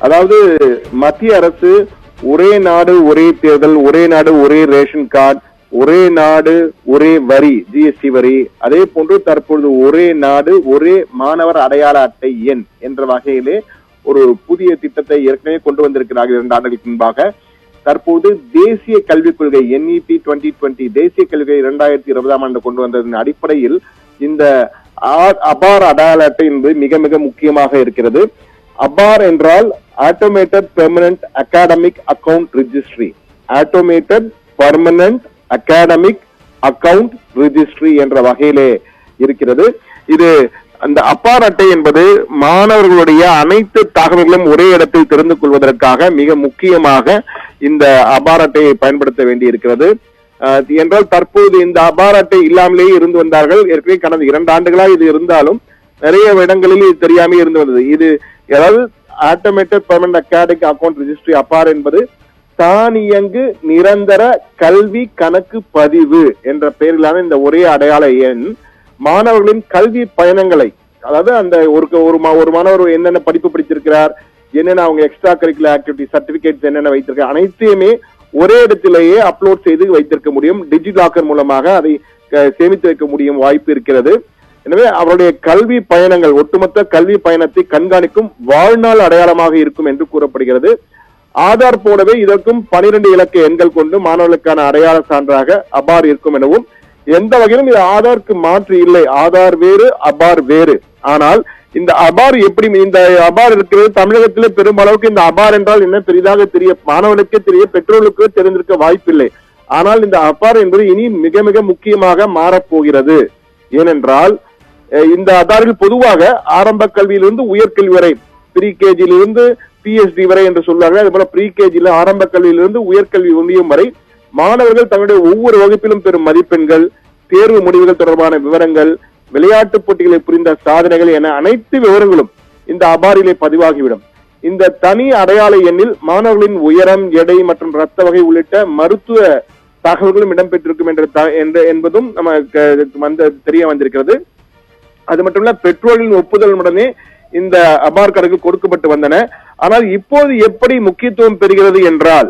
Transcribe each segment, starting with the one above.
அதாவது மத்திய அரசு ஒரே நாடு ஒரே தேர்தல், ஒரே நாடு ஒரே ரேஷன் கார்டு, ஒரே நாடு ஒரே வரி, ஜிஎஸ்டி வரி, அதே போன்று தற்பொழுது ஒரே நாடு ஒரே மாணவர் அடையாள அட்டை எண் என்ற வகையிலே ஒரு புதிய திட்டத்தை ஏற்கனவே கொண்டு வந்திருக்கிறார்கள் 2 ஆண்டுகளுக்கு முன்பாக. தற்போது தேசிய கல்விக் கொள்கை NEP 2020 தேசிய கல்வியை 2020ஆம் ஆண்டு கொண்டு வந்ததன் அடிப்படையில் இந்த அபார் அடையாள அட்டை என்பது மிக மிக முக்கியமாக இருக்கிறது. அபார் என்றால் automated permanent academic account registry, automated permanent academic account registry என்ற வகையிலே இருக்கிறது. இது அந்த அபார் அட்டை என்பது மாணவர்களுடைய அனைத்து தகவல்களும் ஒரே இடத்தில் தெரிந்து கொள்வதற்காக மிக முக்கியமாக இந்த அபார் அட்டையை பயன்படுத்த வேண்டி இருக்கிறது. என்றால் தற்போது இந்த அபார் அட்டை இல்லாமலேயே இருந்து வந்தார்கள். ஏற்கனவே கடந்த 2 ஆண்டுகளாக இது இருந்தாலும் நிறைய இடங்களில் இது தெரியாமல் இருந்து வந்தது. இது அதாவது automated permanent academic account registry APAAR என்பது தானியங்கு நிரந்தர கல்வி கணக்கு பதிவு என்ற பெயரிலான இந்த ஒரே அடையாள எண் மாணவர்களின் கல்வி பயணங்களை, அதாவது அந்த ஒரு மாணவர் என்னென்ன படிப்பு படித்திருக்கிறார், என்னென்ன அவங்க எக்ஸ்ட்ரா கரிக்குலர் ஆக்டிவிட்டி சர்டிபிகேட்ஸ் என்னென்ன வைத்திருக்க அனைத்தையுமே ஒரே இடத்திலேயே அப்லோட் செய்து வைத்திருக்க முடியும். டிஜிலாக்கர் மூலமாக அதை சேமித்து வைக்க முடியும் வாய்ப்பு இருக்கிறது. எனவே அவருடைய கல்வி பயணங்கள், ஒட்டுமொத்த கல்வி பயணத்தை கண்காணிக்கும் வாழ்நாள் அடையாளமாக இருக்கும் என்று கூறப்படுகிறது. ஆதார் போலவே இதற்கும் 12 இலக்க எண்கள் கொண்டு மாணவர்களுக்கான அடையாள சான்றாக அபார் இருக்கும் எனவும், எந்த வகையிலும் இது ஆதாருக்கு மாற்று இல்லை. ஆதார் வேறு, அபார் வேறு. ஆனால் இந்த அபார் எப்படி, இந்த அபார் இருக்கிறது தமிழகத்திலே பெருமளவுக்கு இந்த அபார் என்றால் என்ன பெரிதாக தெரிய மாணவர்களுக்கே தெரிய, பெற்றோர்களுக்கு தெரிந்திருக்க வாய்ப்பில்லை. ஆனால் இந்த அபார் என்பது இனி மிக மிக முக்கியமாக மாறப்போகிறது. ஏனென்றால் இந்த ஆதாரில் பொதுவாக ஆரம்ப கல்வியிலிருந்து உயர்கல்வி வரை, ப்ரீ கேஜியிலிருந்து PhD வரை என்று சொல்வார்கள். அதே போல ப்ரீ கேஜியில ஆரம்ப கல்வியிலிருந்து உயர்கல்வி முடியும் வரை மாணவர்கள் தங்களுடைய ஒவ்வொரு வகுப்பிலும் பெறும் மதிப்பெண்கள், தேர்வு முடிவுகள் தொடர்பான விவரங்கள், விளையாட்டு போட்டிகளை புரிந்த சாதனைகள் என அனைத்து விவரங்களும் இந்த அபாரிலே பதிவாகிவிடும். இந்த தனி அடையாள எண்ணில் மாணவர்களின் உயரம், எடை மற்றும் ரத்த வகை உள்ளிட்ட மருத்துவ தகவல்களும் இடம்பெற்றிருக்கும் என்பதும் நமக்கு தெரிய வந்திருக்கிறது. அது மட்டுமல்ல, பெற்றோர்களின் ஒப்புதலுடனே இந்த அபார் கணக்கு கொடுக்கப்பட்டு வந்தன. ஆனால் இப்போது எப்படி முக்கியத்துவம் பெறுகிறது என்றால்,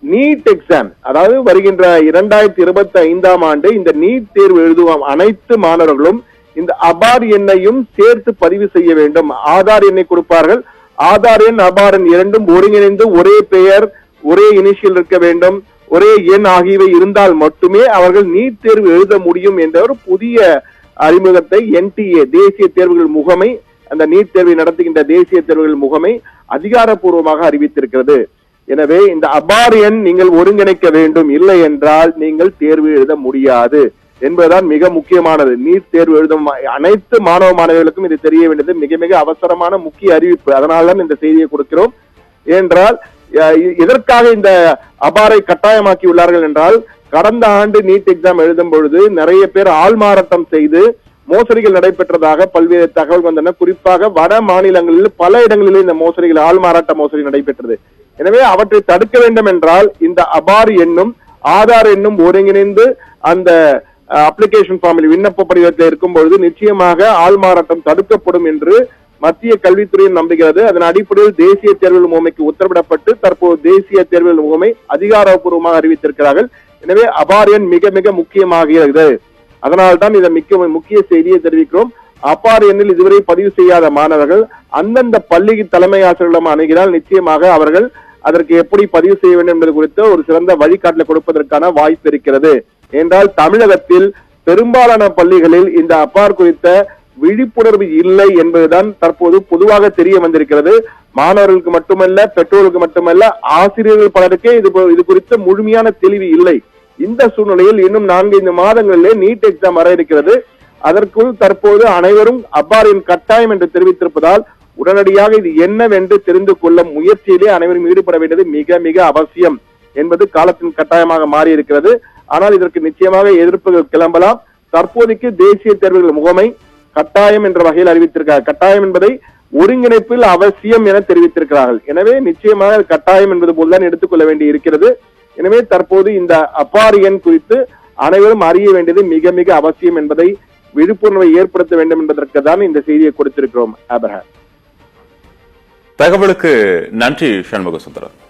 நீட் எக்ஸாம், அதாவது வருகின்ற 2025ஆம் ஆண்டு இந்த நீட் தேர்வு எழுதுவோம் அனைத்து மாணவர்களும் இந்த அபார் எண்ணையும் சேர்த்து பதிவு செய்ய வேண்டும். ஆதார் எண்ணை கொடுப்பார்கள். ஆதார் எண், அபார் எண் இரண்டும் ஒருங்கிணைந்து ஒரே பெயர், ஒரே இனிஷியல் இருக்க வேண்டும், ஒரே எண் ஆகியவை இருந்தால் மட்டுமே அவர்கள் நீட் தேர்வு எழுத முடியும் என்ற ஒரு புதிய அறிமுகத்தை NTA தேசிய தேர்வுகள் முகமை, அந்த நீட் தேர்வை நடத்துகின்ற தேசிய தேர்வுகள் முகமை அதிகாரப்பூர்வமாக அறிவித்திருக்கிறது. எனவே இந்த அபார் எண் நீங்கள் ஒருங்கிணைக்க வேண்டும், இல்லை என்றால் நீங்கள் தேர்வு எழுத முடியாது என்பதுதான் மிக முக்கியமானது. நீட் தேர்வு எழுதும் அனைத்து மாணவ மாணவிகளுக்கும் இது தெரிய வேண்டியது மிக மிக அவசரமான முக்கிய அறிவிப்பு. அதனால்தான் இந்த செய்தியை கொடுக்கிறோம். ஏனென்றால் எதற்காக இந்த அபாரை கட்டாயமாக்கி உள்ளார்கள் என்றால், கடந்த ஆண்டு நீட் எக்ஸாம் எழுதும் பொழுது நிறைய பேர் ஆள்மாறாட்டம் செய்து மோசடிகள் நடைபெற்றதாக பல்வேறு தகவல் வந்தன. குறிப்பாக வட மாநிலங்களில் பல இடங்களில் இந்த மோசடிகள், ஆள்மாறாட்ட மோசடி நடைபெற்றது. எனவே அவற்றை தடுக்க வேண்டும் என்றால் இந்த அபார் எண்ணும் ஆதார் எண்ணும் ஒருங்கிணைந்து அந்த அப்ளிகேஷன் ஃபார்மில் விண்ணப்ப படிவத்தில் இருக்கும் பொழுது நிச்சயமாக ஆள்மாறாட்டம் தடுக்கப்படும் என்று மத்திய கல்வித்துறையும் நம்புகிறது. அதன் அடிப்படையில் தேசிய தேர்வுகள் முகமைக்கு உத்தரவிடப்பட்டு தற்போது தேசிய தேர்வுகள் முகமை அதிகாரப்பூர்வமாக அறிவித்திருக்கிறார்கள். எனவே அபார் எண் மிக மிக முக்கியமாகிறது. அதனால்தான் இதை முக்கிய செய்தியை தெரிவிக்கிறோம். அபார் எண்ணில் இதுவரை பதிவு செய்யாத மாணவர்கள் அந்தந்த பள்ளி தலைமை ஆசிரியர்களிடம் அணுகினால் நிச்சயமாக அவர்கள் அதற்கு எப்படி பதிவு செய்ய வேண்டும் என்பது குறித்து ஒரு சிறந்த வழிகாட்டலை கொடுப்பதற்கான வாய்ப்பு இருக்கிறது. என்றால் தமிழகத்தில் பெரும்பாலான பள்ளிகளில் இந்த அபார் குறித்த விழிப்புணர்வு இல்லை என்பதுதான் தற்போது பொதுவாக தெரிய வந்திருக்கிறது. மாணவர்களுக்கு மட்டுமல்ல, பெற்றோர்களுக்கு மட்டுமல்ல, ஆசிரியர்கள் பலருக்கே இது குறித்த முழுமையான தெளிவு இல்லை. இந்த சூழ்நிலையில் இன்னும் 4-5 மாதங்களிலே நீட் எக்ஸாம் வர இருக்கிறது. அதற்குள் தற்போது அனைவரும் அபாரின் கட்டாயம் என்று தெரிவித்திருப்பதால் உடனடியாக இது என்னவென்று தெரிந்து கொள்ள முயற்சியிலே அனைவரும் ஈடுபட வேண்டியது மிக மிக அவசியம் என்பது காலத்தின் கட்டாயமாக மாறி இருக்கிறது. ஆனால் இதற்கு நிச்சயமாக எதிர்ப்புகள் கிளம்பலாம். தற்போதைக்கு தேசிய தேர்வுகள் முகமை கட்டாயம் என்ற வகையில் அறிவித்திருக்கிறார். கட்டாயம் என்பதை ஒருங்கிணைப்பில் அவசியம் என தெரிவித்திருக்கிறார்கள். எனவே நிச்சயமாக கட்டாயம் என்பது போல்தான் எடுத்துக்கொள்ள வேண்டி இருக்கிறது. எனவே தற்போது இந்த அபார் எண் குறித்து அனைவரும் அறிய வேண்டியது மிக மிக அவசியம் என்பதை விழிப்புணர்வை ஏற்படுத்த வேண்டும் என்பதற்கு தான் இந்த செய்தியை கொடுத்திருக்கிறோம். ஆபிரகாம். தகவலுக்கு நன்றி சண்முக சுந்தரம்.